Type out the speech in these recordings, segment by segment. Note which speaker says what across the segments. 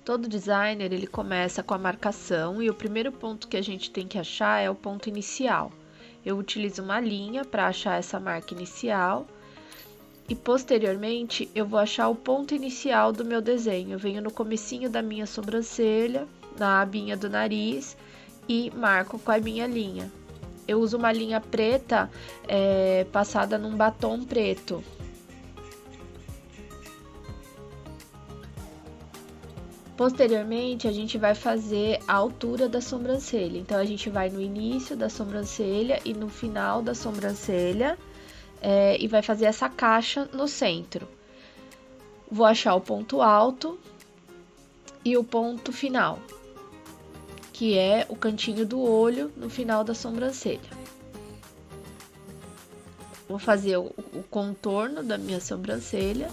Speaker 1: Todo designer, ele começa com a marcação e o primeiro ponto que a gente tem que achar é o ponto inicial. Eu utilizo uma linha para achar essa marca inicial e posteriormente eu vou achar o ponto inicial do meu desenho. Eu venho no comecinho da minha sobrancelha, na abinha do nariz e marco com a minha linha. Eu uso uma linha preta passada num batom preto. Posteriormente, a gente vai fazer a altura da sobrancelha. Então, a gente vai no início da sobrancelha e no final da sobrancelha e vai fazer essa caixa no centro. Vou achar o ponto alto e o ponto final, que é o cantinho do olho no final da sobrancelha. Vou fazer o contorno da minha sobrancelha.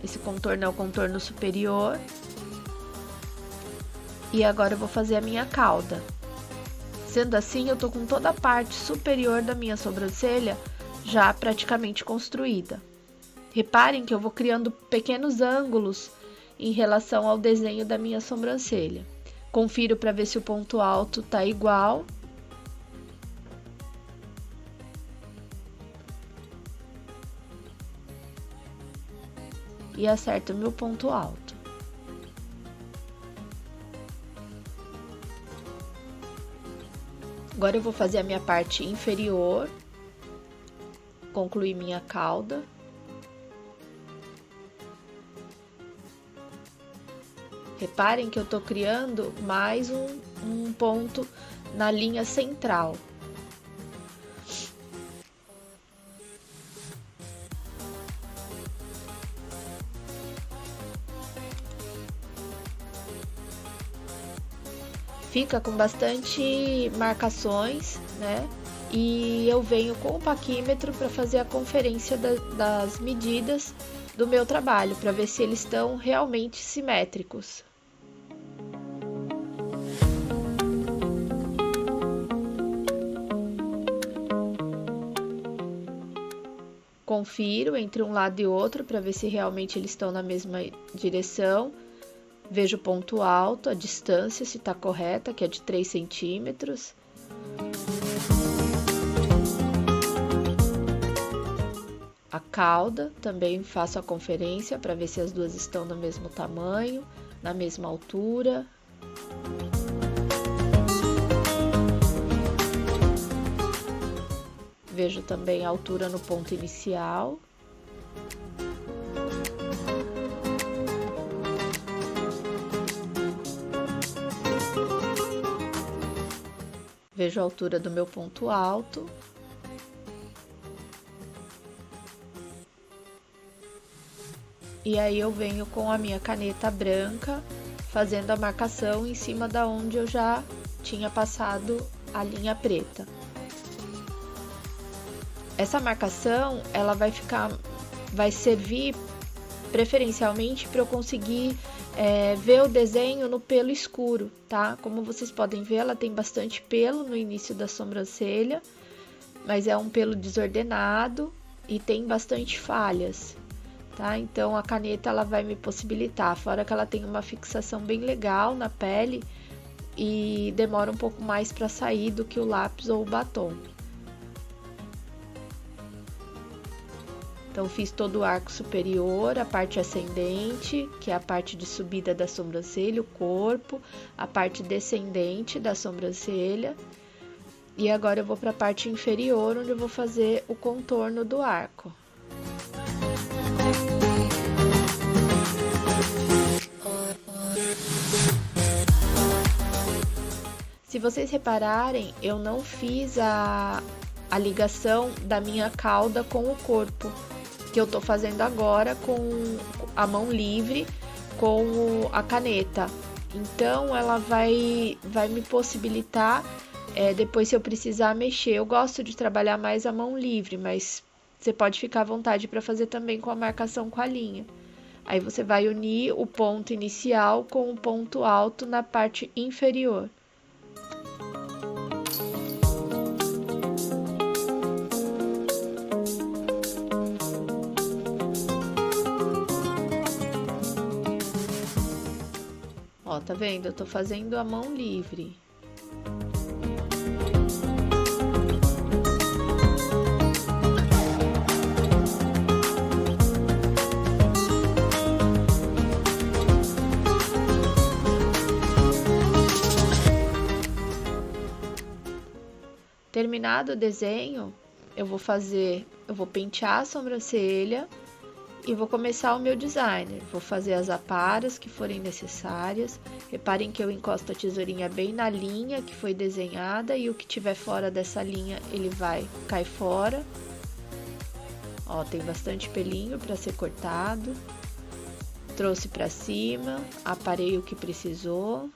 Speaker 1: Esse contorno é o contorno superior. E agora eu vou fazer a minha cauda. Sendo assim, eu tô com toda a parte superior da minha sobrancelha já praticamente construída. Reparem que eu vou criando pequenos ângulos em relação ao desenho da minha sobrancelha. Confiro para ver se o ponto alto tá igual. E acerto o meu ponto alto. Agora eu vou fazer a minha parte inferior, concluir minha cauda. Reparem que eu tô criando mais um ponto na linha central. Fica com bastante marcações, né? E eu venho com o paquímetro para fazer a conferência das medidas do meu trabalho, para ver se eles estão realmente simétricos. Confiro entre um lado e outro para ver se realmente eles estão na mesma direção. Vejo o ponto alto, a distância, se está correta, que é de 3 centímetros. A cauda, também faço a conferência para ver se as duas estão no mesmo tamanho, na mesma altura. Vejo também a altura no ponto inicial. Vejo a altura do meu ponto alto. E aí eu venho com a minha caneta branca, fazendo a marcação em cima da onde eu já tinha passado a linha preta. Essa marcação, ela vai servir preferencialmente para eu conseguir ver o desenho no pelo escuro, tá? Como vocês podem ver, ela tem bastante pelo no início da sobrancelha, mas é um pelo desordenado e tem bastante falhas, tá? Então, a caneta, ela vai me possibilitar, fora que ela tem uma fixação bem legal na pele e demora um pouco mais para sair do que o lápis ou o batom. Então, fiz todo o arco superior, a parte ascendente, que é a parte de subida da sobrancelha, o corpo, a parte descendente da sobrancelha. E agora eu vou para a parte inferior, onde eu vou fazer o contorno do arco. Se vocês repararem, eu não fiz a ligação da minha cauda com o corpo, que eu tô fazendo agora com a mão livre, com a caneta. Então, ela vai me possibilitar, depois se eu precisar mexer. Eu gosto de trabalhar mais a mão livre, mas você pode ficar à vontade para fazer também com a marcação com a linha. Aí você vai unir o ponto inicial com o ponto alto na parte inferior. Ó, tá vendo? Eu tô fazendo a mão livre. Terminado o desenho, eu vou pentear a sobrancelha e vou começar o meu designer. Vou fazer as aparas que forem necessárias. Reparem que eu encosto a tesourinha bem na linha que foi desenhada e o que tiver fora dessa linha, ele vai cair fora. Ó, tem bastante pelinho para ser cortado. Trouxe para cima, aparei o que precisou.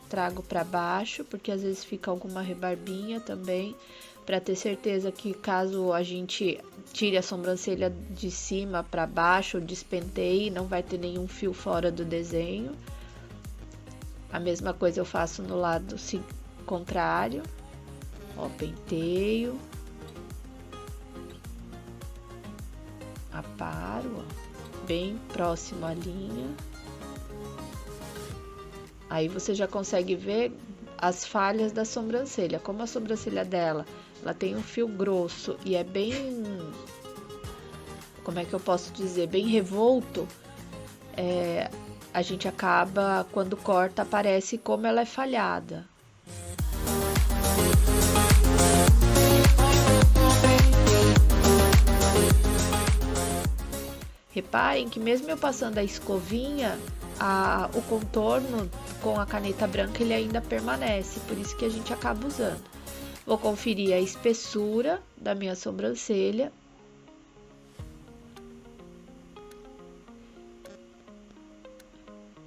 Speaker 1: Trago para baixo, porque às vezes fica alguma rebarbinha também, para ter certeza que caso a gente tire a sobrancelha de cima para baixo, despenteie, não vai ter nenhum fio fora do desenho. A mesma coisa eu faço no lado contrário. Ó, penteio, aparo, ó, bem próximo à linha. Aí você já consegue ver as falhas da sobrancelha. Como a sobrancelha dela, ela tem um fio grosso e é bem, como é que eu posso dizer, bem revolto, a gente acaba, quando corta, aparece como ela é falhada. Reparem que mesmo eu passando a escovinha, o contorno com a caneta branca ele ainda permanece, por isso que a gente acaba usando. Vou conferir a espessura da minha sobrancelha.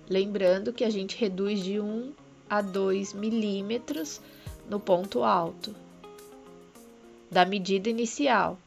Speaker 1: Lembrando que a gente reduz de 1 a 2 milímetros no ponto alto da medida inicial.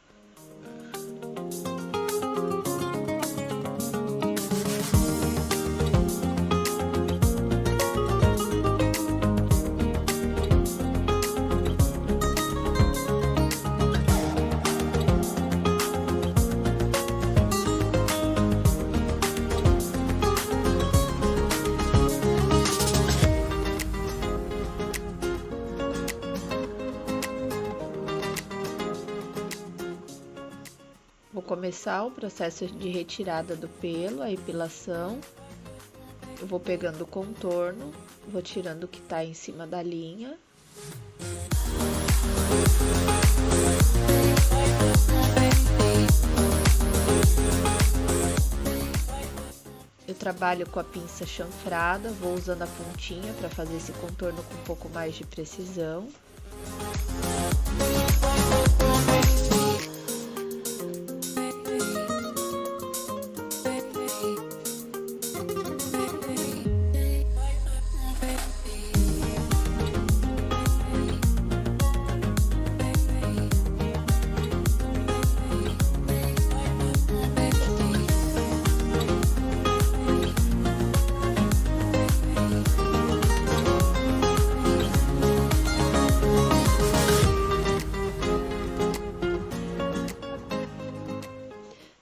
Speaker 1: Vou começar o processo de retirada do pelo, a epilação. Eu vou pegando o contorno, vou tirando o que tá em cima da linha. Eu trabalho com a pinça chanfrada, vou usando a pontinha para fazer esse contorno com um pouco mais de precisão.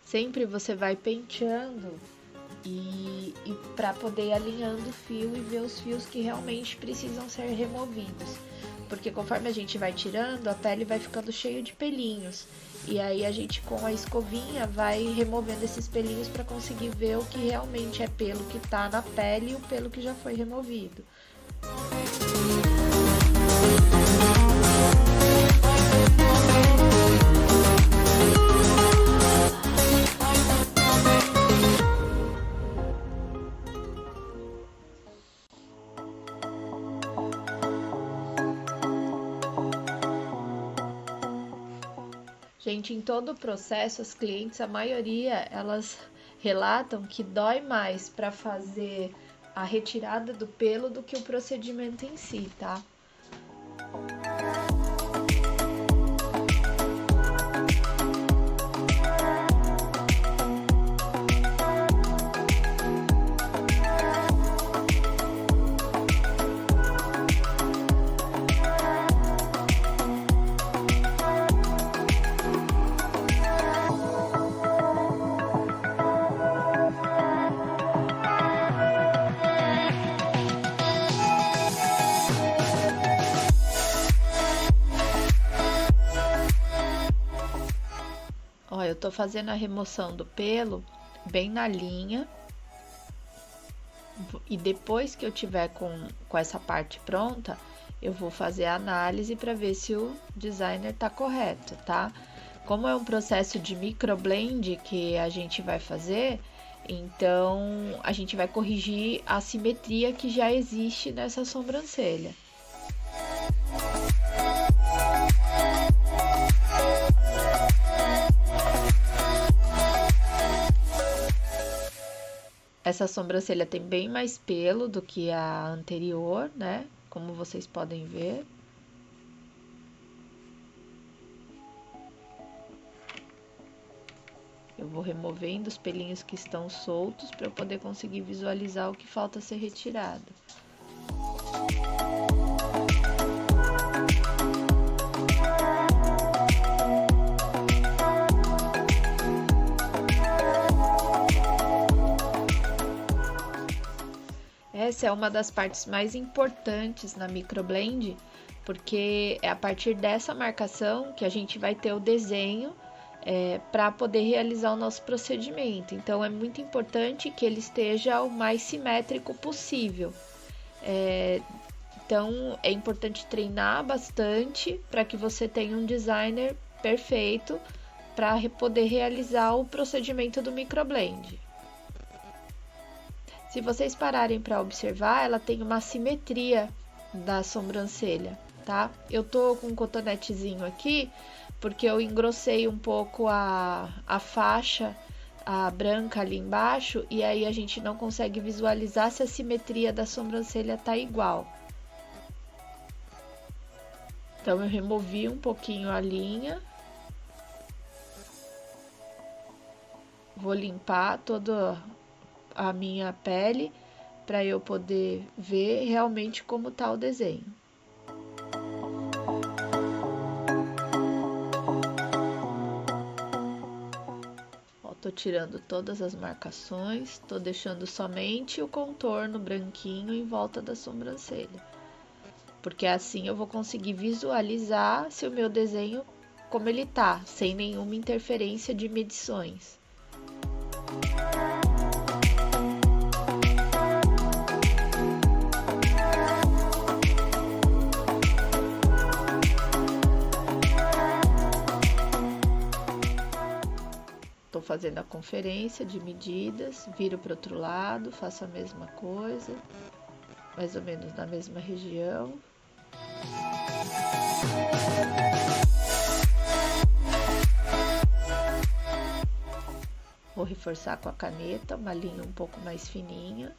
Speaker 1: Sempre você vai penteando e para poder ir alinhando o fio e ver os fios que realmente precisam ser removidos. Porque conforme a gente vai tirando, a pele vai ficando cheia de pelinhos. E aí a gente com a escovinha vai removendo esses pelinhos para conseguir ver o que realmente é pelo que tá na pele e o pelo que já foi removido. Gente, em todo o processo, as clientes, a maioria, elas relatam que dói mais para fazer a retirada do pelo do que o procedimento em si, tá? tô fazendo a remoção do pelo bem na linha. E depois que eu tiver com essa parte pronta, eu vou fazer a análise para ver se o designer tá correto, tá? Como é um processo de microblend que a gente vai fazer, então a gente vai corrigir a simetria que já existe nessa sobrancelha. Essa sobrancelha tem bem mais pelo do que a anterior, né? Como vocês podem ver. Eu vou removendo os pelinhos que estão soltos para eu poder conseguir visualizar o que falta ser retirado. Essa é uma das partes mais importantes na microblend, porque é a partir dessa marcação que a gente vai ter o desenho para poder realizar o nosso procedimento. Então, é muito importante que ele esteja o mais simétrico possível. Então, é importante treinar bastante para que você tenha um designer perfeito para poder realizar o procedimento do microblend. Se vocês pararem para observar, ela tem uma simetria da sobrancelha, tá? Eu tô com um cotonetezinho aqui, porque eu engrossei um pouco a faixa, a branca ali embaixo, e aí a gente não consegue visualizar se a simetria da sobrancelha tá igual. Então, eu removi um pouquinho a linha. Vou limpar toda a minha pele para eu poder ver realmente como tá o desenho. Ó, tô tirando todas as marcações, tô deixando somente o contorno branquinho em volta da sobrancelha, porque assim eu vou conseguir visualizar se o meu desenho como ele tá, sem nenhuma interferência de medições. Estou fazendo a conferência de medidas, viro para o outro lado, faço a mesma coisa, mais ou menos na mesma região. Vou reforçar com a caneta, uma linha um pouco mais fininha.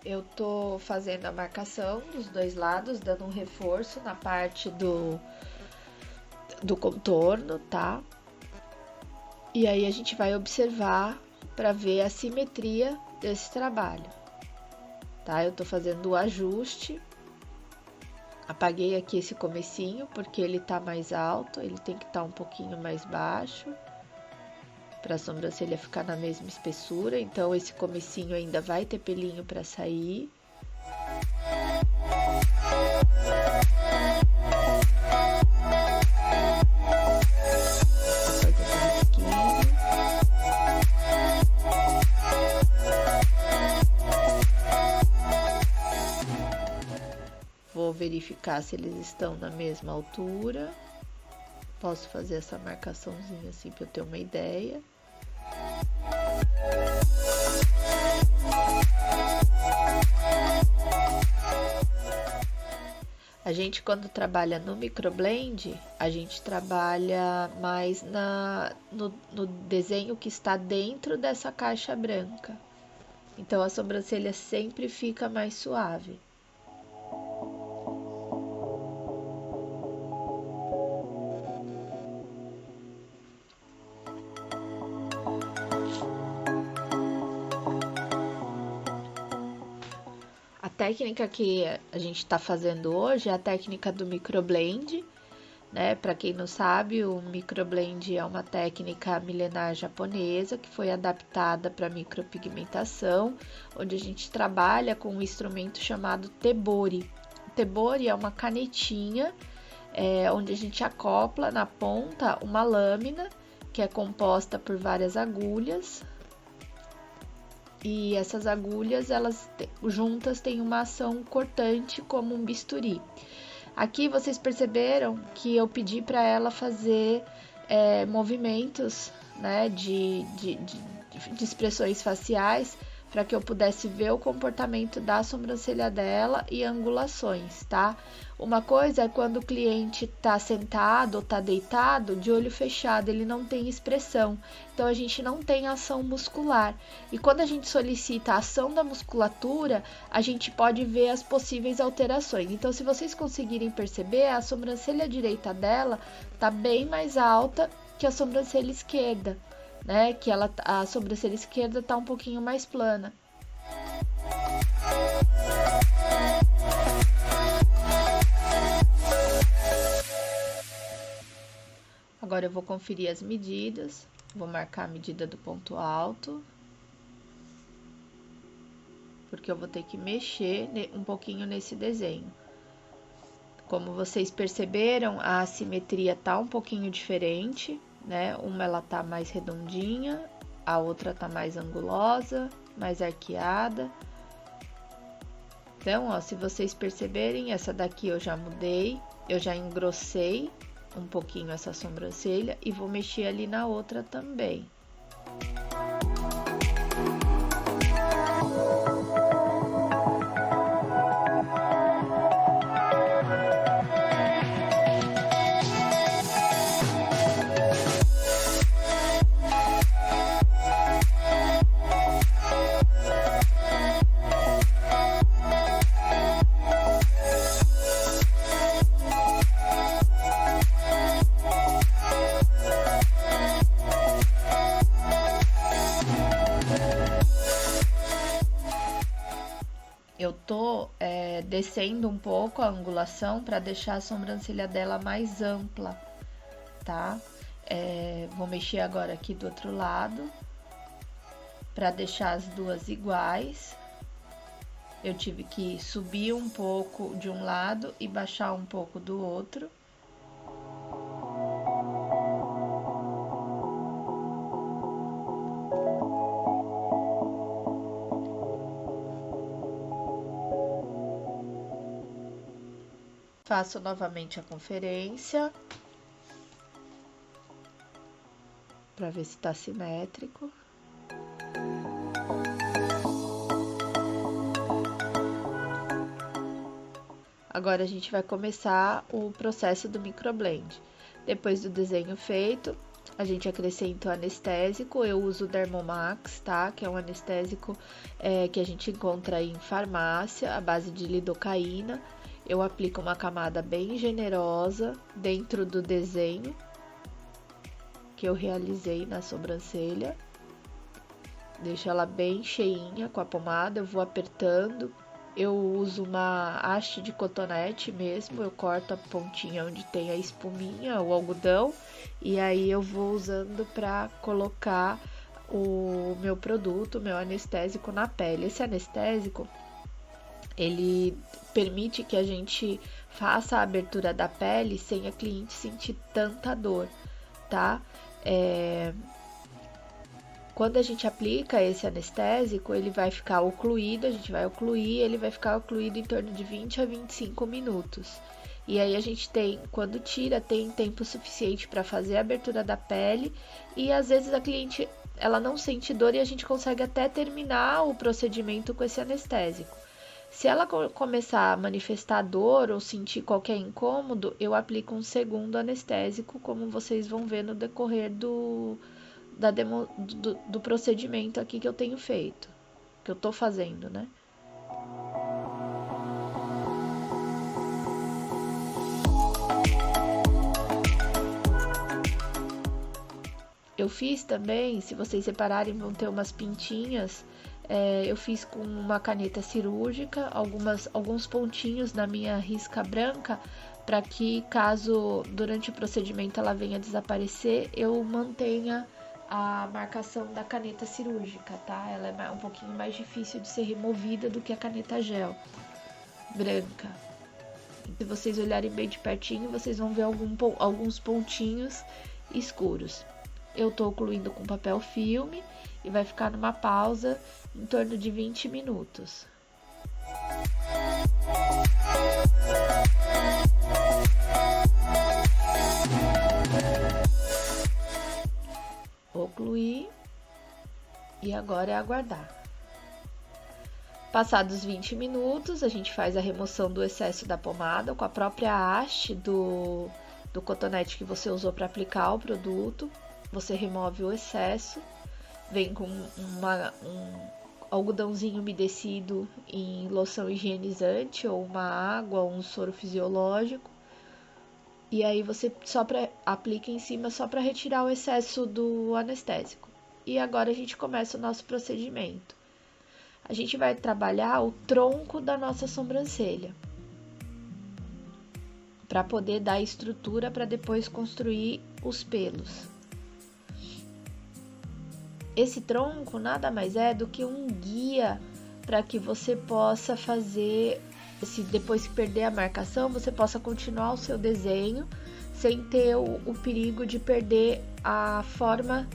Speaker 1: Eu tô fazendo a marcação dos dois lados, dando um reforço na parte do contorno, tá? E aí a gente vai observar para ver a simetria desse trabalho, tá? Eu tô fazendo o ajuste. Apaguei aqui esse comecinho porque ele tá mais alto, ele tem que estar um pouquinho mais baixo para a sobrancelha ficar na mesma espessura. Então esse comecinho ainda vai ter pelinho para sair. Vou verificar se eles estão na mesma altura. Posso fazer essa marcaçãozinha assim para eu ter uma ideia. A A gente, quando trabalha no microblend, a gente trabalha mais no desenho que está dentro dessa caixa branca. Então, a sobrancelha sempre fica mais suave. A técnica que a gente está fazendo hoje é a técnica do microblend, né? Para quem não sabe, o microblend é uma técnica milenar japonesa que foi adaptada para micropigmentação, onde a gente trabalha com um instrumento chamado tebori. O tebori é uma canetinha onde a gente acopla na ponta uma lâmina que é composta por várias agulhas. E essas agulhas, elas juntas têm uma ação cortante como um bisturi. Aqui vocês perceberam que eu pedi para ela fazer movimentos, né, de expressões faciais, para que eu pudesse ver o comportamento da sobrancelha dela e angulações, tá? Uma coisa é quando o cliente tá sentado ou tá deitado, de olho fechado, ele não tem expressão, então a gente não tem ação muscular. E quando a gente solicita a ação da musculatura, a gente pode ver as possíveis alterações. Então, se vocês conseguirem perceber, a sobrancelha direita dela tá bem mais alta que a sobrancelha esquerda, né? Que a sobrancelha esquerda tá um pouquinho mais plana. Agora eu vou conferir as medidas, vou marcar a medida do ponto alto, porque eu vou ter que mexer um pouquinho nesse desenho. Como vocês perceberam, a assimetria tá um pouquinho diferente, né? Uma ela tá mais redondinha, a outra tá mais angulosa, mais arqueada. Então, ó, se vocês perceberem, essa daqui eu já mudei, eu já engrossei um pouquinho essa sobrancelha e vou mexer ali na outra também. Eu tô descendo um pouco a angulação para deixar a sobrancelha dela mais ampla, tá? Vou mexer agora aqui do outro lado para deixar as duas iguais. Eu tive que subir um pouco de um lado e baixar um pouco do outro. Faço novamente a conferência para ver se está simétrico. Agora a gente vai começar o processo do microblend. Depois do desenho feito, a gente acrescenta o anestésico. Eu uso o Dermomax, tá? Que é um anestésico que a gente encontra aí em farmácia, à base de lidocaína. Eu aplico uma camada bem generosa dentro do desenho que eu realizei na sobrancelha. Deixo ela bem cheinha com a pomada, eu vou apertando. Eu uso uma haste de cotonete mesmo, eu corto a pontinha onde tem a espuminha, o algodão, e aí eu vou usando para colocar o meu produto, meu anestésico na pele. Esse anestésico, ele permite que a gente faça a abertura da pele sem a cliente sentir tanta dor, tá? Quando a gente aplica esse anestésico, ele vai ficar ocluído, a gente vai ocluir, ele vai ficar ocluído em torno de 20 a 25 minutos. E aí a gente tem, quando tira, tem tempo suficiente para fazer a abertura da pele e às vezes a cliente, ela não sente dor e a gente consegue até terminar o procedimento com esse anestésico. Se ela começar a manifestar dor ou sentir qualquer incômodo, eu aplico um segundo anestésico, como vocês vão ver no decorrer do procedimento aqui que eu tenho feito, que eu tô fazendo, né? Eu fiz também, se vocês separarem, vão ter umas pintinhas. Eu fiz com uma caneta cirúrgica, alguns pontinhos na minha risca branca, para que caso durante o procedimento ela venha desaparecer, eu mantenha a marcação da caneta cirúrgica, tá? Ela é um pouquinho mais difícil de ser removida do que a caneta gel branca. Se vocês olharem bem de pertinho, vocês vão ver alguns pontinhos escuros. Eu tô ocluindo com papel filme e vai ficar numa pausa em torno de 20 minutos. Ocluir e agora é aguardar. Passados 20 minutos, a gente faz a remoção do excesso da pomada com a própria haste do cotonete que você usou para aplicar o produto. Você remove o excesso, vem com um algodãozinho umedecido em loção higienizante ou uma água ou um soro fisiológico. E aí você aplica em cima só para retirar o excesso do anestésico. E agora a gente começa o nosso procedimento. A gente vai trabalhar o tronco da nossa sobrancelha, para poder dar estrutura para depois construir os pelos. Esse tronco nada mais é do que um guia para que você possa fazer, depois que perder a marcação, você possa continuar o seu desenho sem ter o perigo de perder a forma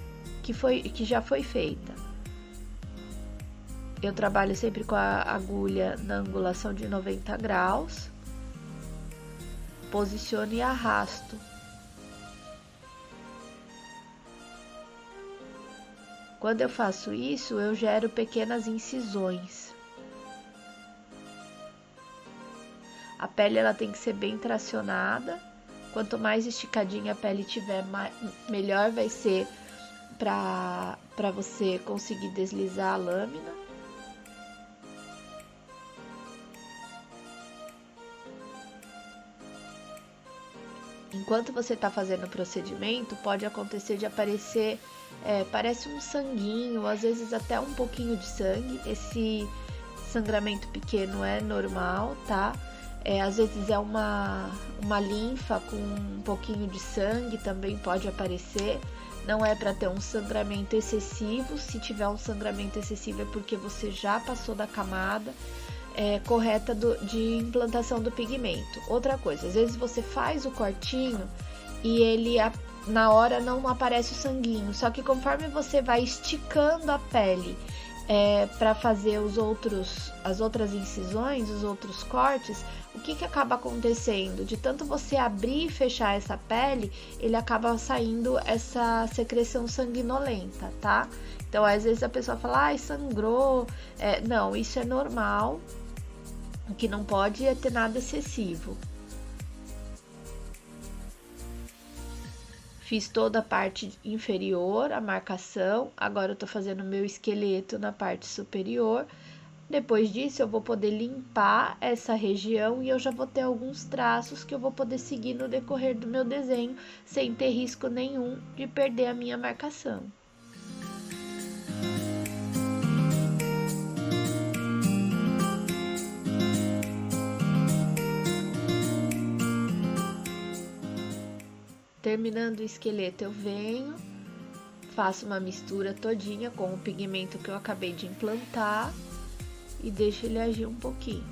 Speaker 1: que já foi feita. Eu trabalho sempre com a agulha na angulação de 90 graus, posiciono e arrasto. Quando eu faço isso, eu gero pequenas incisões. A pele ela tem que ser bem tracionada. Quanto mais esticadinha a pele tiver, melhor vai ser para você conseguir deslizar a lâmina. Enquanto você está fazendo o procedimento, pode acontecer de aparecer, parece um sanguinho, às vezes até um pouquinho de sangue. Esse sangramento pequeno é normal, tá? Às vezes é uma linfa com um pouquinho de sangue, também pode aparecer. Não é para ter um sangramento excessivo. Se tiver um sangramento excessivo é porque você já passou da camada correta de implantação do pigmento. Outra coisa, às vezes você faz o cortinho e ele na hora não aparece o sanguinho, só que conforme você vai esticando a pele para fazer as outras incisões, os outros cortes, o que acaba acontecendo? De tanto você abrir e fechar essa pele, ele acaba saindo essa secreção sanguinolenta, tá? Então, às vezes a pessoa fala, ai, sangrou. Não, isso é normal. O que não pode é ter nada excessivo. Fiz toda a parte inferior, a marcação. Agora eu tô fazendo o meu esqueleto na parte superior. Depois disso, eu vou poder limpar essa região e eu já vou ter alguns traços que eu vou poder seguir no decorrer do meu desenho, sem ter risco nenhum de perder a minha marcação. Terminando o esqueleto, eu venho, faço uma mistura todinha com o pigmento que eu acabei de implantar e deixo ele agir um pouquinho.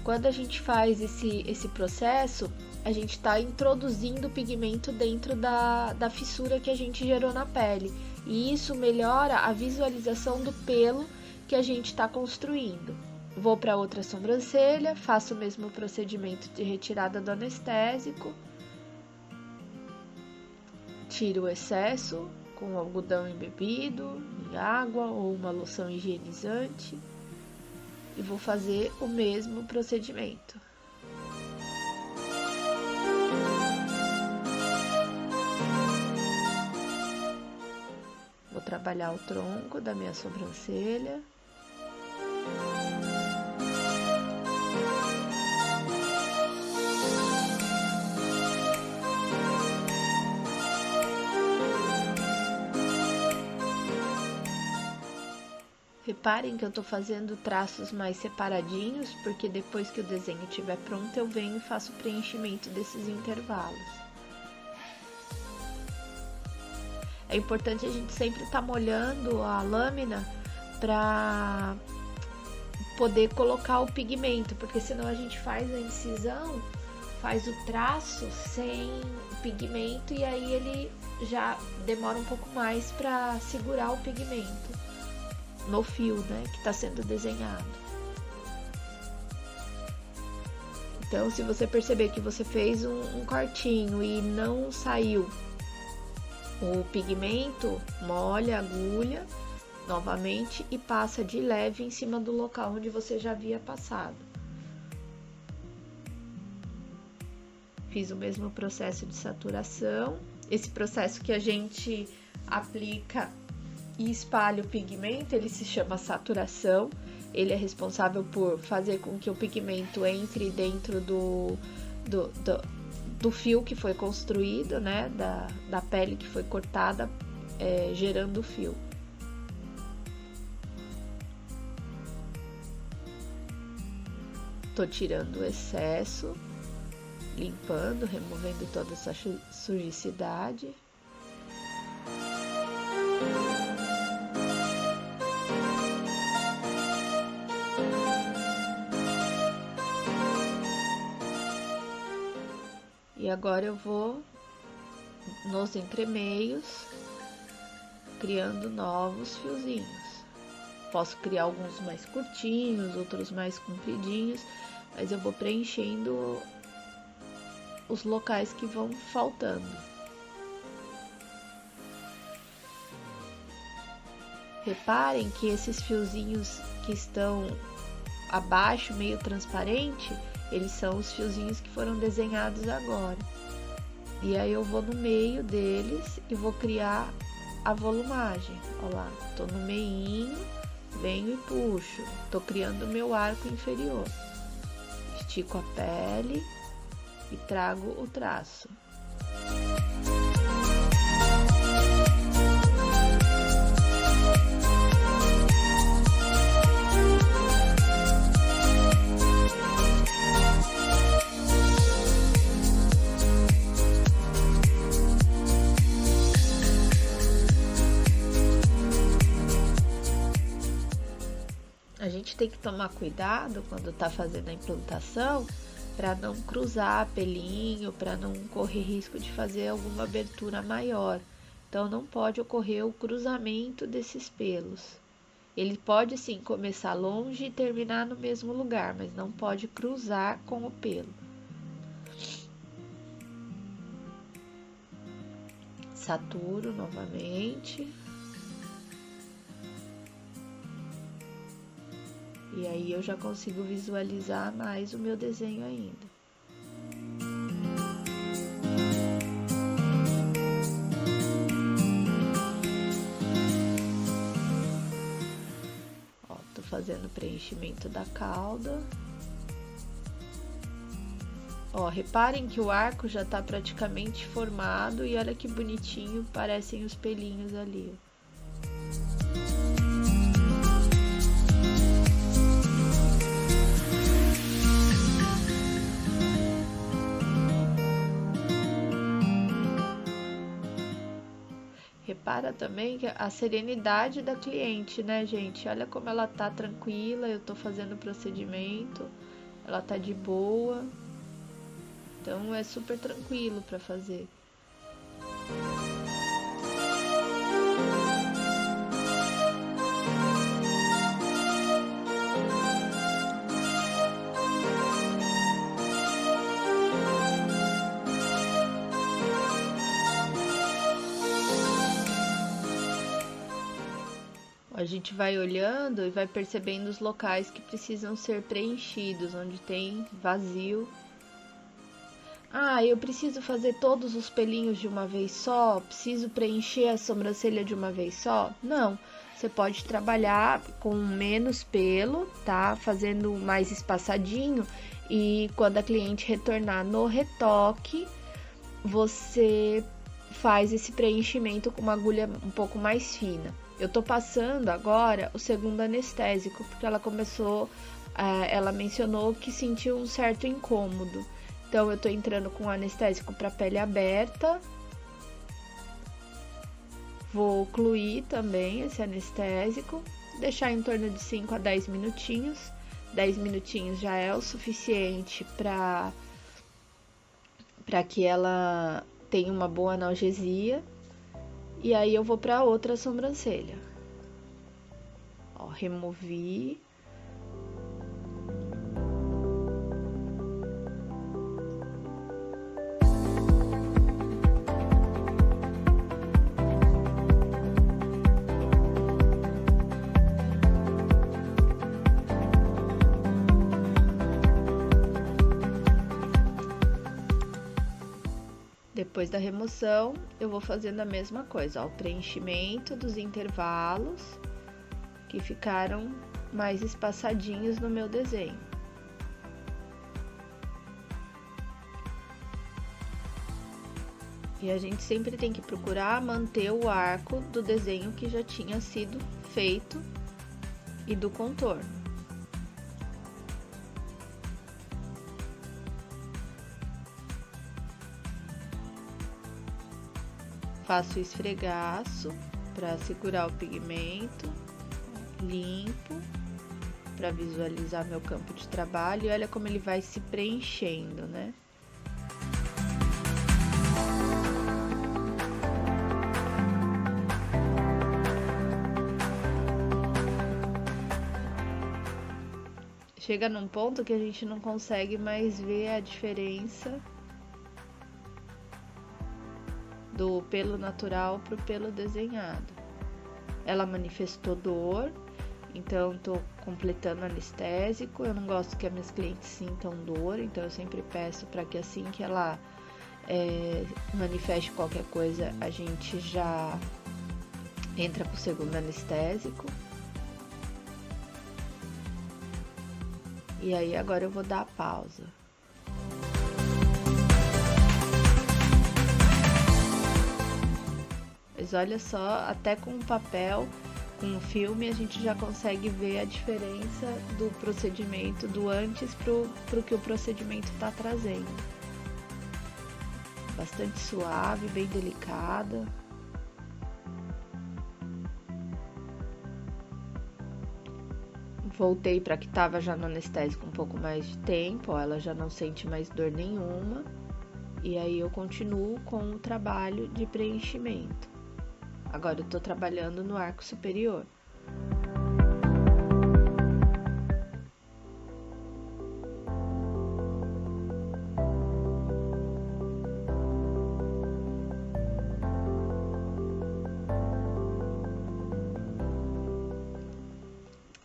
Speaker 1: Quando a gente faz esse processo, a gente está introduzindo o pigmento dentro da fissura que a gente gerou na pele. E isso melhora a visualização do pelo que a gente está construindo. Vou para outra sobrancelha, faço o mesmo procedimento de retirada do anestésico. Tiro o excesso com algodão embebido, em água ou uma loção higienizante e vou fazer o mesmo procedimento. Vou trabalhar o tronco da minha sobrancelha. Reparem que eu tô fazendo traços mais separadinhos, porque depois que o desenho estiver pronto, eu venho e faço o preenchimento desses intervalos. É importante a gente sempre estar molhando a lâmina para poder colocar o pigmento, porque senão a gente faz a incisão, faz o traço sem pigmento e aí ele já demora um pouco mais para segurar o pigmento no fio, né, que está sendo desenhado. Então, se você perceber que você fez um cortinho e não saiu o pigmento, molha a agulha novamente e passa de leve em cima do local onde você já havia passado. Fiz o mesmo processo de saturação. Esse processo que a gente aplica e espalha o pigmento, ele se chama saturação. Ele é responsável por fazer com que o pigmento entre dentro do fio que foi construído, né? Da pele que foi cortada, gerando o fio. Tô tirando o excesso, limpando, removendo toda essa sujidade. E agora eu vou nos entremeios criando novos fiozinhos. Posso criar alguns mais curtinhos, outros mais compridinhos, mas eu vou preenchendo os locais que vão faltando. Reparem que esses fiozinhos que estão abaixo, meio transparente, eles são os fiozinhos que foram desenhados agora. E aí eu vou no meio deles e vou criar a volumagem. Olha lá, tô no meinho, venho e puxo. Tô criando o meu arco inferior. Estico a pele e trago o traço. A gente tem que tomar cuidado quando tá fazendo a implantação para não cruzar pelinho, para não correr risco de fazer alguma abertura maior. Então não pode ocorrer o cruzamento desses pelos. Ele pode sim começar longe e terminar no mesmo lugar, mas não pode cruzar com o pelo. Saturo novamente. E aí eu já consigo visualizar mais o meu desenho ainda. Ó, tô fazendo o preenchimento da cauda. Ó, reparem que o arco já tá praticamente formado e olha que bonitinho parecem os pelinhos ali, ó. Repara também que a serenidade da cliente, né, gente? Olha como ela tá tranquila, eu tô fazendo o procedimento, ela tá de boa. Então é super tranquilo para fazer. A gente vai olhando e vai percebendo os locais que precisam ser preenchidos, onde tem vazio. Ah, eu preciso fazer todos os pelinhos de uma vez só? Preciso preencher a sobrancelha de uma vez só? Não, você pode trabalhar com menos pelo, tá? Fazendo mais espaçadinho, e quando a cliente retornar no retoque, você faz esse preenchimento com uma agulha um pouco mais fina. Eu tô passando agora o segundo anestésico, porque ela mencionou que sentiu um certo incômodo. Então, eu tô entrando com anestésico para pele aberta. Vou ocluir também esse anestésico. Deixar em torno de 5 a 10 minutinhos. 10 minutinhos já é o suficiente para que ela tenha uma boa analgesia. E aí, eu vou para outra sobrancelha. Ó, removi. Depois da remoção, eu vou fazendo a mesma coisa, ó, o preenchimento dos intervalos que ficaram mais espaçadinhos no meu desenho. E a gente sempre tem que procurar manter o arco do desenho que já tinha sido feito e do contorno. Faço esfregaço para segurar o pigmento, limpo para visualizar meu campo de trabalho e olha como ele vai se preenchendo, né? Chega num ponto que a gente não consegue mais ver a diferença do pelo natural pro pelo desenhado. Ela manifestou dor, então tô completando anestésico. Eu não gosto que as minhas clientes sintam dor, então eu sempre peço para que assim que ela manifeste qualquer coisa, a gente já entra pro segundo anestésico. E aí agora eu vou dar a pausa. Mas olha só, até com o papel, com o filme, a gente já consegue ver a diferença do procedimento do antes pro que o procedimento está trazendo. Bastante suave, bem delicada. Voltei para que estava já no anestésico um pouco mais de tempo, ó, ela já não sente mais dor nenhuma. E aí eu continuo com o trabalho de preenchimento. Agora eu tô trabalhando no arco superior.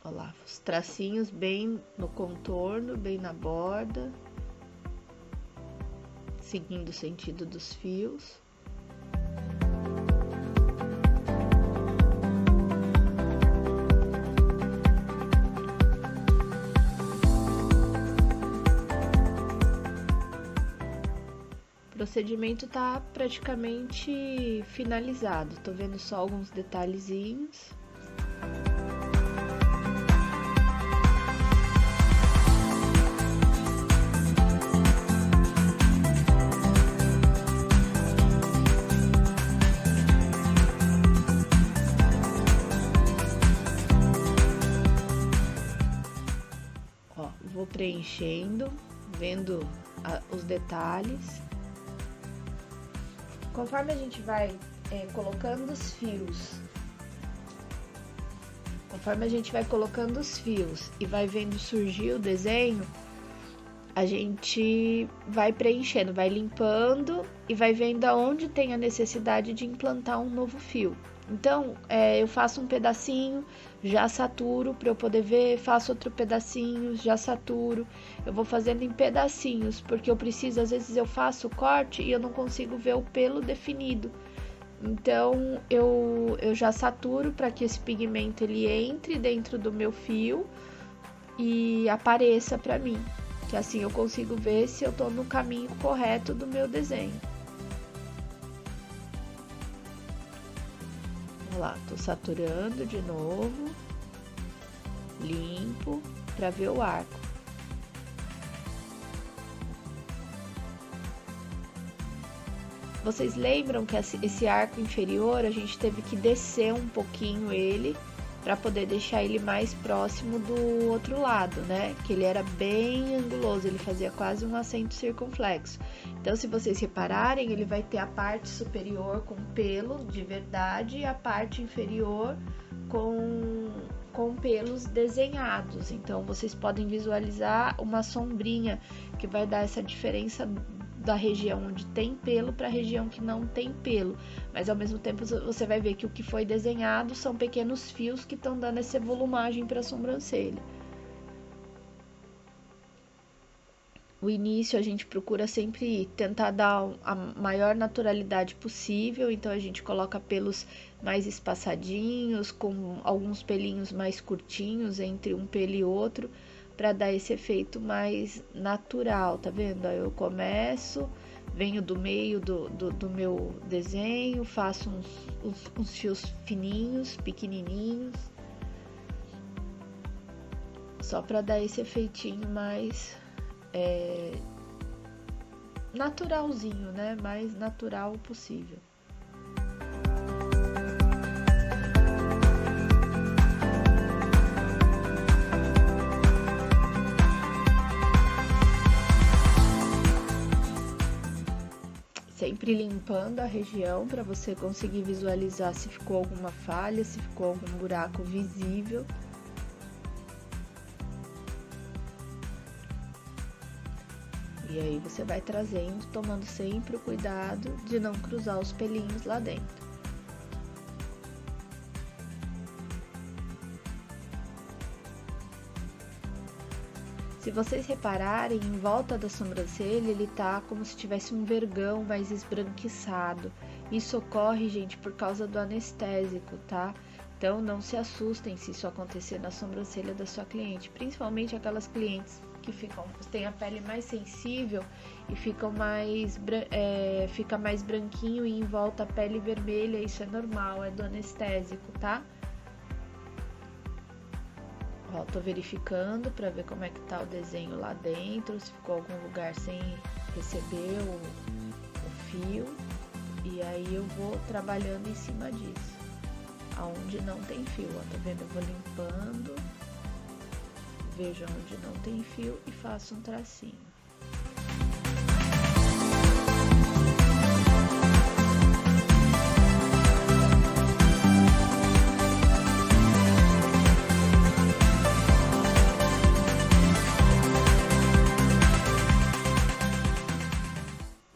Speaker 1: Olha lá, os tracinhos bem no contorno, bem na borda, seguindo o sentido dos fios. O procedimento tá praticamente finalizado, tô vendo só alguns detalhezinhos. Ó, vou preenchendo, vendo os detalhes. Conforme a gente vai colocando os fios, e vai vendo surgir o desenho, a gente vai preenchendo, vai limpando e vai vendo aonde tem a necessidade de implantar um novo fio. Então, eu faço um pedacinho, já saturo para eu poder ver, faço outro pedacinho, já saturo. Eu vou fazendo em pedacinhos, porque eu preciso, às vezes eu faço o corte e eu não consigo ver o pelo definido. Então, eu já saturo para que esse pigmento ele entre dentro do meu fio e apareça para mim, que assim eu consigo ver se eu tô no caminho correto do meu desenho. Vamos lá, tô saturando de novo, limpo para ver o arco. Vocês lembram que esse arco inferior a gente teve que descer um pouquinho ele para poder deixar ele mais próximo do outro lado, né? Que ele era bem anguloso, ele fazia quase um acento circunflexo. Então, se vocês repararem, ele vai ter a parte superior com pelo de verdade e a parte inferior com pelos desenhados. Então, vocês podem visualizar uma sombrinha que vai dar essa diferença da região onde tem pelo para a região que não tem pelo, mas ao mesmo tempo você vai ver que o que foi desenhado são pequenos fios que estão dando essa volumagem para a sobrancelha. O início a gente procura sempre tentar dar a maior naturalidade possível, então a gente coloca pelos mais espaçadinhos, com alguns pelinhos mais curtinhos entre um pelo e outro, para dar esse efeito mais natural, tá vendo? Aí eu começo, venho do meio do meu desenho, faço uns fios fininhos, pequenininhos, só para dar esse efeitinho mais naturalzinho, né? Mais natural possível. Sempre limpando a região para você conseguir visualizar se ficou alguma falha, se ficou algum buraco visível. E aí você vai trazendo, tomando sempre o cuidado de não cruzar os pelinhos lá dentro. Se vocês repararem, em volta da sobrancelha, ele tá como se tivesse um vergão mais esbranquiçado. Isso ocorre, gente, por causa do anestésico, tá? Então, não se assustem se isso acontecer na sobrancelha da sua cliente, principalmente aquelas clientes que têm a pele mais sensível e fica mais branquinho e em volta a pele vermelha. Isso é normal, é do anestésico, tá? Ó, tô verificando para ver como é que tá o desenho lá dentro, se ficou algum lugar sem receber o fio. E aí eu vou trabalhando em cima disso, aonde não tem fio, ó, tá vendo? Eu vou limpando, vejo onde não tem fio e faço um tracinho.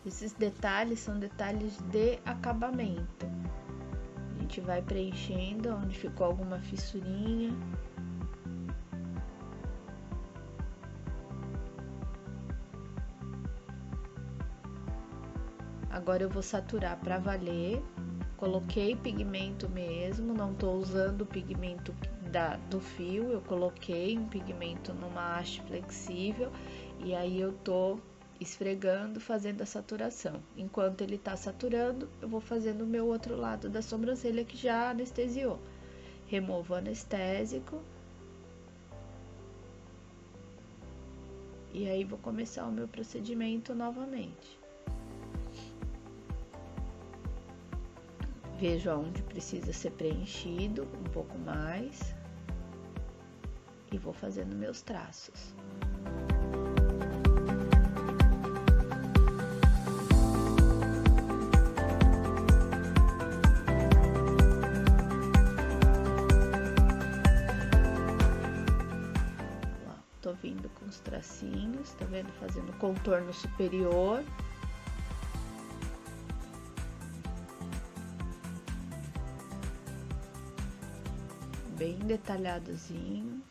Speaker 1: Esses detalhes são detalhes de acabamento. A gente vai preenchendo onde ficou alguma fissurinha. Agora eu vou saturar para valer. Coloquei pigmento mesmo, não tô usando o pigmento do fio, eu coloquei um pigmento numa haste flexível e aí eu tô esfregando, fazendo a saturação. Enquanto ele tá saturando, eu vou fazendo o meu outro lado da sobrancelha que já anestesiou. Removo o anestésico. E aí vou começar o meu procedimento novamente. Vejo aonde precisa ser preenchido um pouco mais. E vou fazendo meus traços. Tô vindo com os tracinhos, tá vendo? Fazendo fazendo contorno superior. Bem detalhadozinho.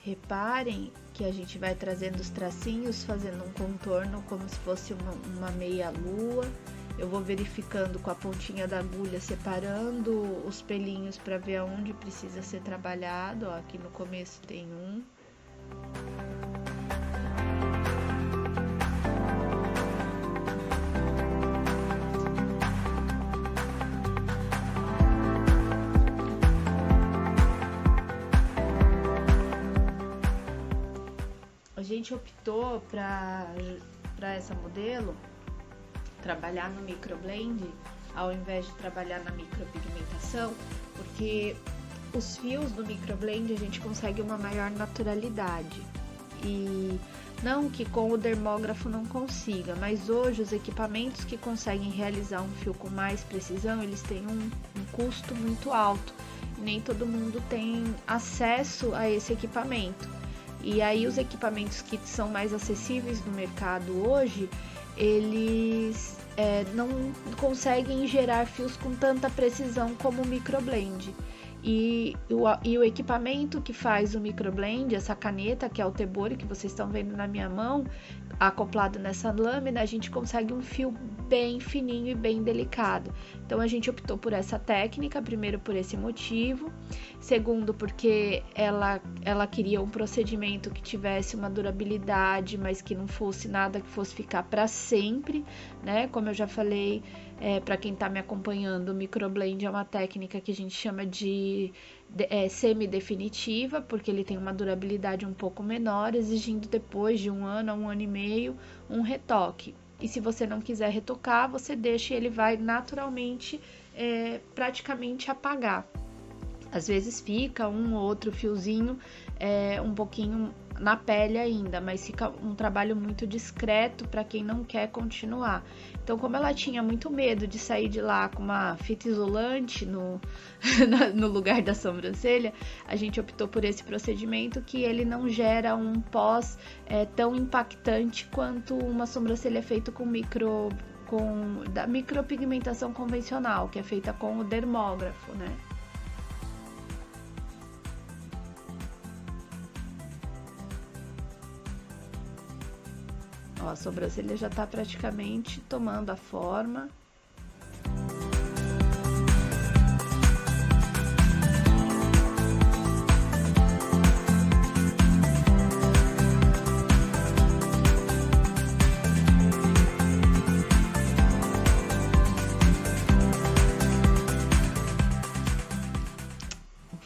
Speaker 1: Reparem que a gente vai trazendo os tracinhos, fazendo um contorno como se fosse uma meia lua. Eu vou verificando com a pontinha da agulha, separando os pelinhos para ver aonde precisa ser trabalhado. Ó, aqui no começo tem um. A gente optou para essa modelo trabalhar no microblend ao invés de trabalhar na micropigmentação, porque os fios do microblend a gente consegue uma maior naturalidade. E não que com o dermógrafo não consiga, mas hoje os equipamentos que conseguem realizar um fio com mais precisão, eles têm um custo muito alto. Nem todo mundo tem acesso a esse equipamento. E aí os equipamentos que são mais acessíveis no mercado hoje, eles não conseguem gerar fios com tanta precisão como o microblend. E o equipamento que faz o microblend, essa caneta, que é o Tebori, que vocês estão vendo na minha mão, acoplado nessa lâmina, a gente consegue um fio bem fininho e bem delicado. Então a gente optou por essa técnica, primeiro por esse motivo, segundo porque ela queria um procedimento que tivesse uma durabilidade, mas que não fosse nada que fosse ficar para sempre, né? Como eu já falei, para quem está me acompanhando, o microblend é uma técnica que a gente chama de semi-definitiva, porque ele tem uma durabilidade um pouco menor, exigindo depois de 1 ano a 1 ano e meio um retoque. E se você não quiser retocar, você deixa e ele vai naturalmente praticamente apagar. Às vezes fica um ou outro fiozinho um pouquinho na pele ainda, mas fica um trabalho muito discreto para quem não quer continuar. Então, como ela tinha muito medo de sair de lá com uma fita isolante no lugar da sobrancelha, a gente optou por esse procedimento que ele não gera um pós tão impactante quanto uma sobrancelha feita da micropigmentação convencional, que é feita com o dermógrafo, né? Ó, a sobrancelha já tá praticamente tomando a forma.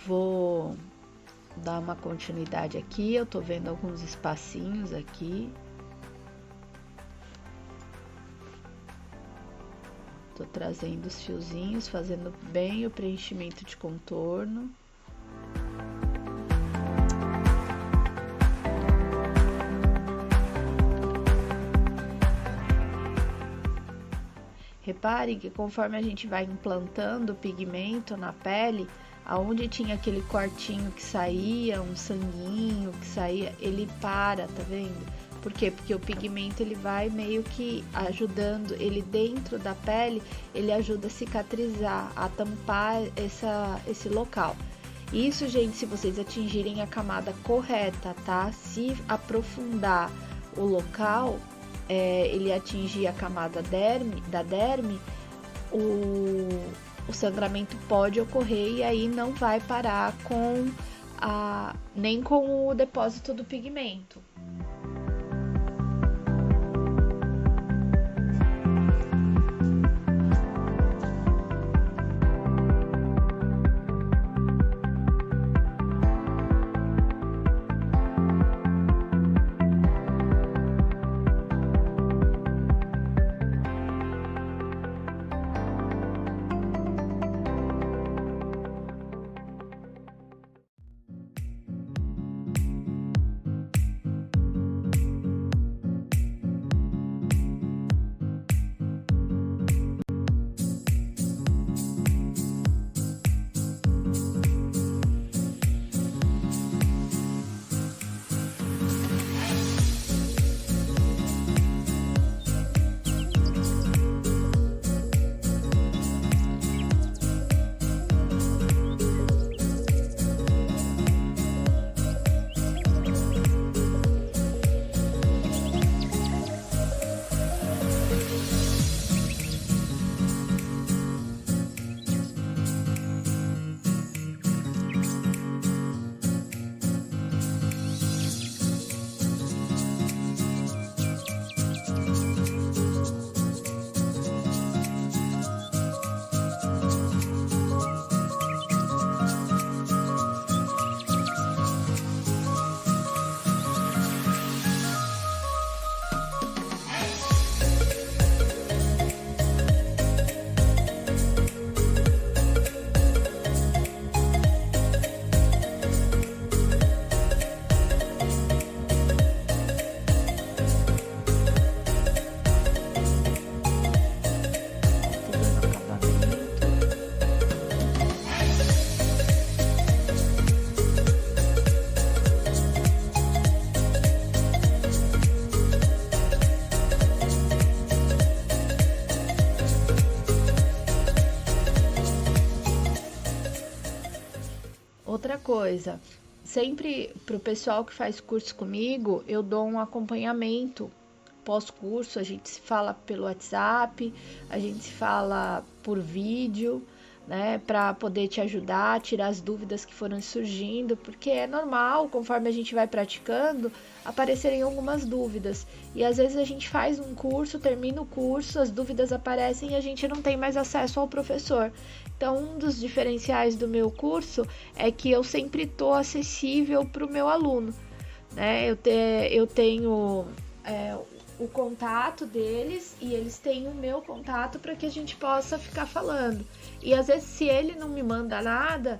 Speaker 1: Vou dar uma continuidade aqui, eu tô vendo alguns espacinhos aqui. Tô trazendo os fiozinhos, fazendo bem o preenchimento de contorno. Repare que conforme a gente vai implantando o pigmento na pele, aonde tinha aquele cortinho que saía, um sanguinho que saía, ele para, tá vendo? Por quê? Porque o pigmento ele vai meio que ajudando, ele dentro da pele, ele ajuda a cicatrizar, a tampar esse local. Isso, gente, se vocês atingirem a camada correta, tá? Se aprofundar o local, ele atingir a camada da derme, o sangramento pode ocorrer e aí não vai parar nem com o depósito do pigmento. outra coisa, sempre para o pessoal que faz curso comigo, eu dou um acompanhamento pós-curso, a gente se fala pelo WhatsApp, a gente se fala por vídeo, né, para poder te ajudar, tirar as dúvidas que foram surgindo, porque é normal, conforme a gente vai praticando, aparecerem algumas dúvidas. E às vezes a gente faz um curso, termina o curso, as dúvidas aparecem e a gente não tem mais acesso ao professor. Então, um dos diferenciais do meu curso é que eu sempre estou acessível para o meu aluno, né? Eu tenho o contato deles e eles têm o meu contato para que a gente possa ficar falando. E às vezes, se ele não me manda nada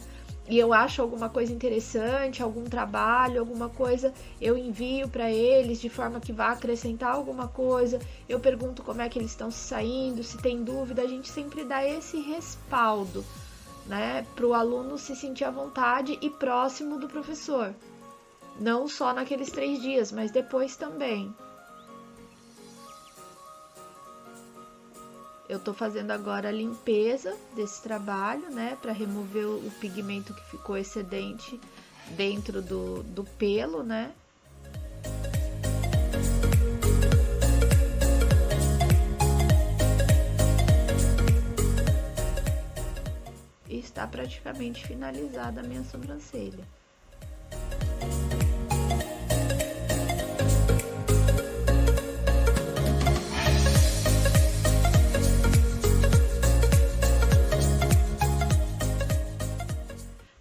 Speaker 1: e eu acho alguma coisa interessante, algum trabalho, alguma coisa, eu envio para eles de forma que vá acrescentar alguma coisa. Eu pergunto como é que eles estão se saindo, se tem dúvida, a gente sempre dá esse respaldo, né, para o aluno se sentir à vontade e próximo do professor. Não só naqueles 3 dias, mas depois também. Eu tô fazendo agora a limpeza desse trabalho, né, para remover o pigmento que ficou excedente dentro do pelo, né. E está praticamente finalizada a minha sobrancelha.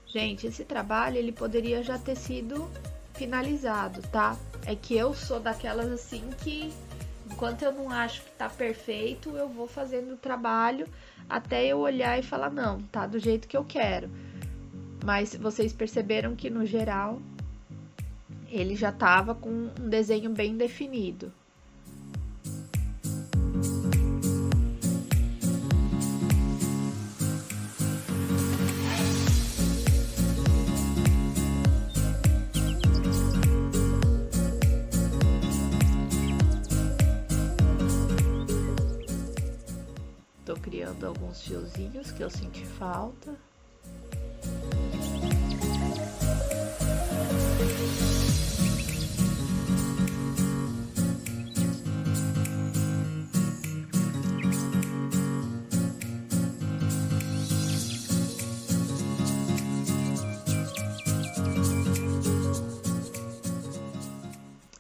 Speaker 1: Gente, esse trabalho ele poderia já ter sido finalizado, tá? É que eu sou daquelas assim que enquanto eu não acho que tá perfeito, eu vou fazendo o trabalho até eu olhar e falar, não, tá do jeito que eu quero. Mas vocês perceberam que no geral ele já tava com um desenho bem definido. Tô criando alguns fiozinhos que eu senti falta.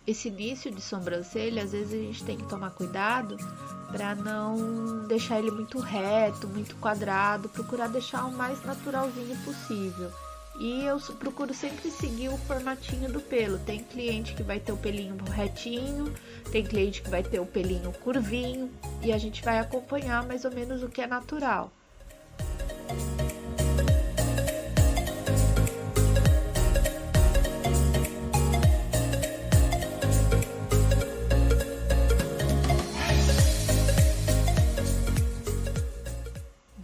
Speaker 1: Esse início de sobrancelha, às vezes a gente tem que tomar cuidado para não deixar ele muito reto, muito quadrado, procurar deixar o mais naturalzinho possível. E eu procuro sempre seguir o formatinho do pelo. Tem cliente que vai ter o pelinho retinho, tem cliente que vai ter o pelinho curvinho, e a gente vai acompanhar mais ou menos o que é natural.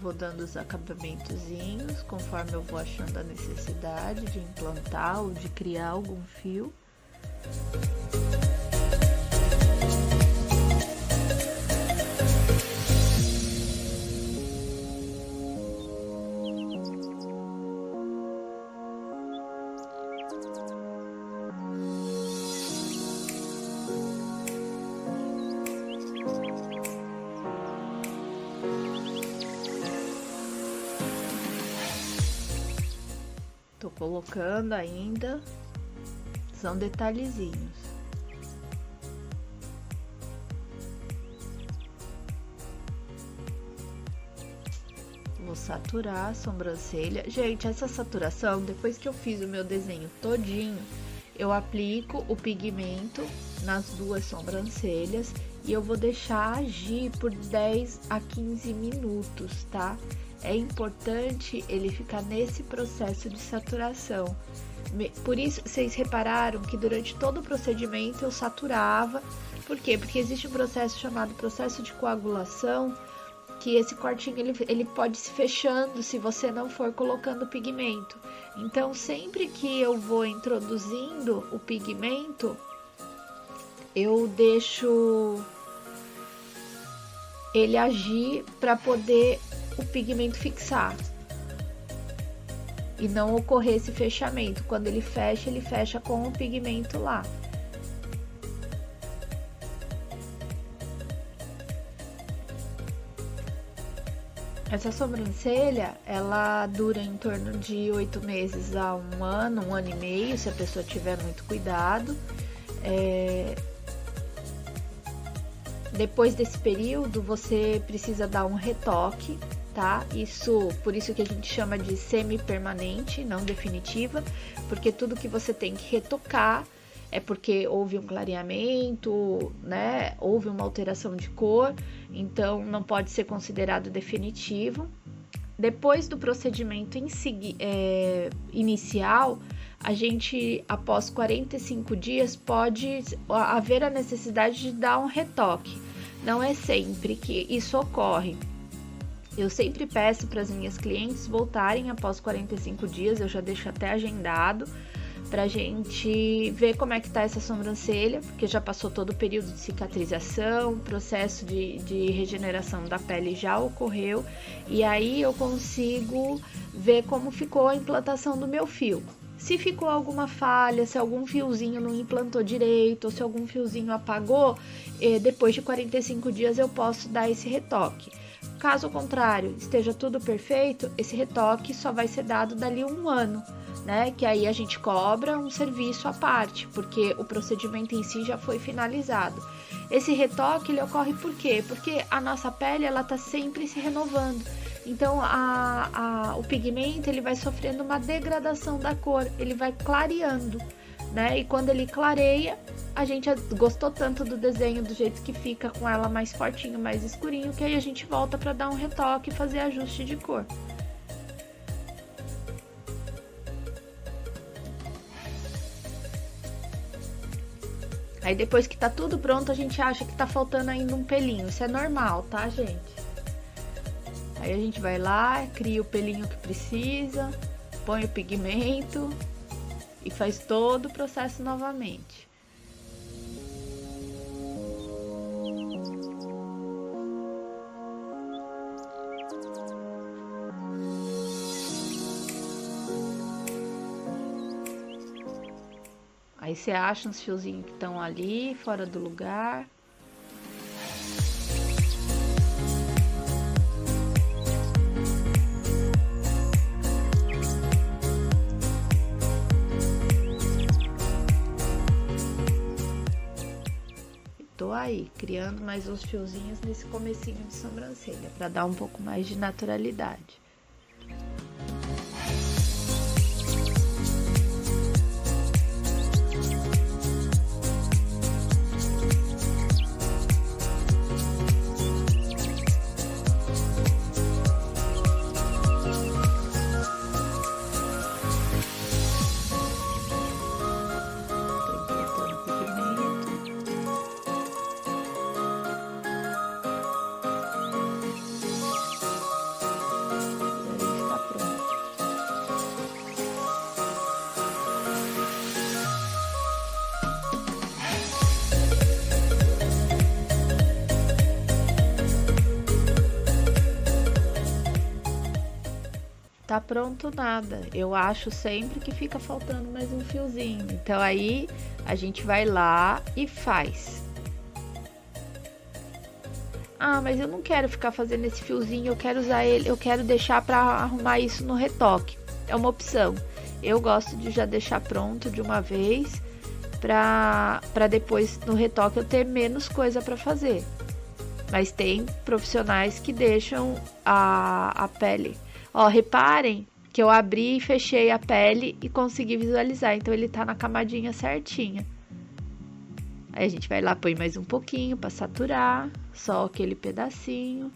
Speaker 1: Vou dando os acabamentozinhos conforme eu vou achando a necessidade de implantar ou de criar algum fio. Tô colocando ainda, são detalhezinhos. Vou saturar a sobrancelha. Gente, essa saturação, depois que eu fiz o meu desenho todinho, eu aplico o pigmento nas 2 sobrancelhas e eu vou deixar agir por 10 a 15 minutos, tá? É importante ele ficar nesse processo de saturação. Por isso, vocês repararam que durante todo o procedimento eu saturava. Por quê? Porque existe um processo chamado processo de coagulação, que esse cortinho ele pode se fechando se você não for colocando pigmento. Então, sempre que eu vou introduzindo o pigmento, eu deixo ele agir para poder o pigmento fixar. e não ocorrer esse fechamento. Quando ele fecha com o pigmento lá. Essa sobrancelha, ela dura em torno de 8 meses a 1 ano, 1 ano e meio, se a pessoa tiver muito cuidado. Depois desse período, você precisa dar um retoque, tá? Por isso que a gente chama de semi-permanente, não definitiva, porque tudo que você tem que retocar é porque houve um clareamento, né? Houve uma alteração de cor, então não pode ser considerado definitivo. Depois do procedimento inicial, a gente, após 45 dias, pode haver a necessidade de dar um retoque. Não é sempre que isso ocorre. Eu sempre peço para as minhas clientes voltarem após 45 dias, eu já deixo até agendado, pra gente ver como é que tá essa sobrancelha, porque já passou todo o período de cicatrização, o processo de regeneração da pele já ocorreu, e aí eu consigo ver como ficou a implantação do meu fio. Se ficou alguma falha, se algum fiozinho não implantou direito, ou se algum fiozinho apagou, depois de 45 dias eu posso dar esse retoque. Caso contrário, esteja tudo perfeito, esse retoque só vai ser dado dali 1 ano, né? Que aí a gente cobra um serviço à parte, porque o procedimento em si já foi finalizado. Esse retoque, ele ocorre por quê? Porque a nossa pele, ela tá sempre se renovando. Então, o pigmento, ele vai sofrendo uma degradação da cor, ele vai clareando, né? E quando ele clareia, a gente gostou tanto do desenho, do jeito que fica com ela mais fortinho, mais escurinho, que aí a gente volta para dar um retoque e fazer ajuste de cor. Aí depois que tá tudo pronto, a gente acha que tá faltando ainda um pelinho. Isso é normal, tá, gente? Aí a gente vai lá, cria o pelinho que precisa, põe o pigmento e faz todo o processo novamente. Aí você acha uns fiozinhos que estão ali, fora do lugar. Tô aí, criando mais uns fiozinhos nesse comecinho de sobrancelha, para dar um pouco mais de naturalidade. Tá pronto nada, eu acho sempre que fica faltando mais um fiozinho, então aí a gente vai lá e faz. Ah, mas eu não quero ficar fazendo esse fiozinho, eu quero usar ele, eu quero deixar para arrumar isso no retoque, é uma opção. Eu gosto de já deixar pronto de uma vez, para depois no retoque eu ter menos coisa para fazer. Mas tem profissionais que deixam a pele. Ó, reparem que eu abri e fechei a pele e consegui visualizar. Então, ele tá na camadinha certinha. Aí, a gente vai lá, põe mais um pouquinho pra saturar. Só aquele pedacinho.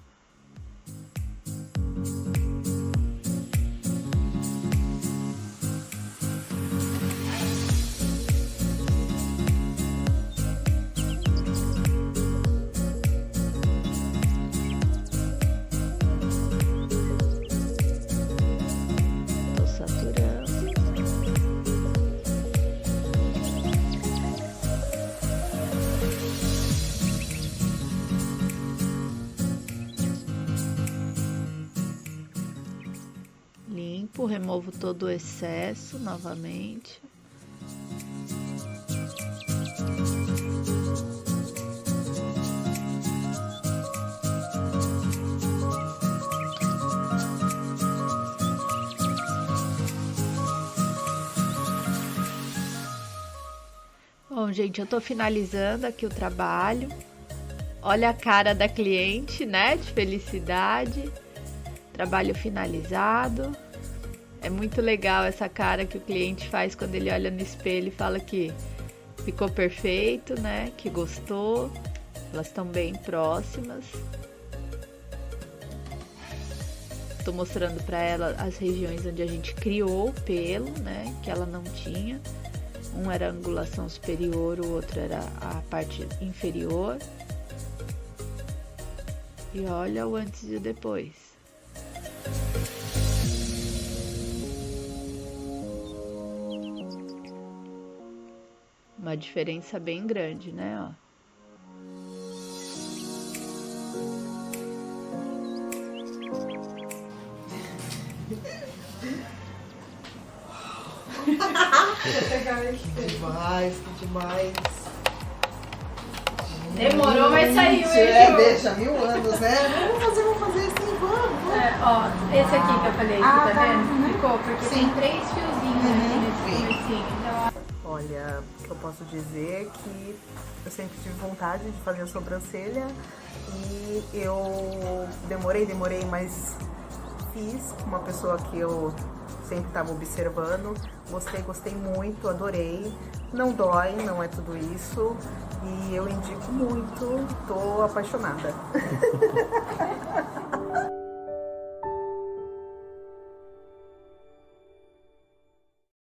Speaker 1: limpo, removo todo o excesso novamente. Bom, gente, eu tô finalizando aqui o trabalho. Olha a cara da cliente, né? De felicidade. Trabalho finalizado. É muito legal essa cara que o cliente faz quando ele olha no espelho e fala que ficou perfeito, né? Que gostou. Elas estão bem próximas. Tô mostrando para ela as regiões onde a gente criou o pelo, né? Que ela não tinha. Um era a angulação superior, o outro era a parte inferior. E olha o antes e o depois. Uma diferença bem grande, né? Ó.
Speaker 2: Que demais, que demais.
Speaker 3: Demorou, mas saiu,
Speaker 2: Ju. Deixa 1000 anos, né? Vamos fazer assim, vamos.
Speaker 3: Ó, esse aqui que eu falei, tá vendo? Ficou, porque
Speaker 2: Sim.
Speaker 3: tem 3 fiozinhos aqui nesse comecinho. Então,
Speaker 2: Olha, eu posso dizer que eu sempre tive vontade de fazer a sobrancelha e eu demorei, mas fiz com uma pessoa que eu sempre estava observando. Gostei muito, adorei. Não dói, não é tudo isso. E eu indico muito, tô apaixonada.